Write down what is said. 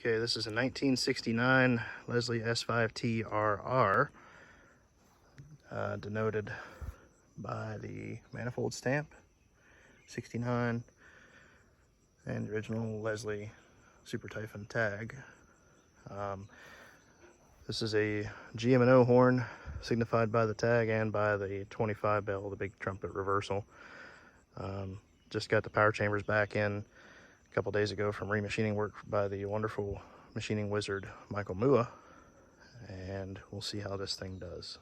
Okay, this is a 1969 Leslie S-5T-RR, denoted by the manifold stamp, 69, and the original Leslie Super Typhon tag. This is a GM&O horn, signified by the tag and by the 25 bell, the big trumpet reversal. Just got the power chambers back in a couple days ago from remachining work by the wonderful machining wizard Michael Muha, and we'll see how this thing does.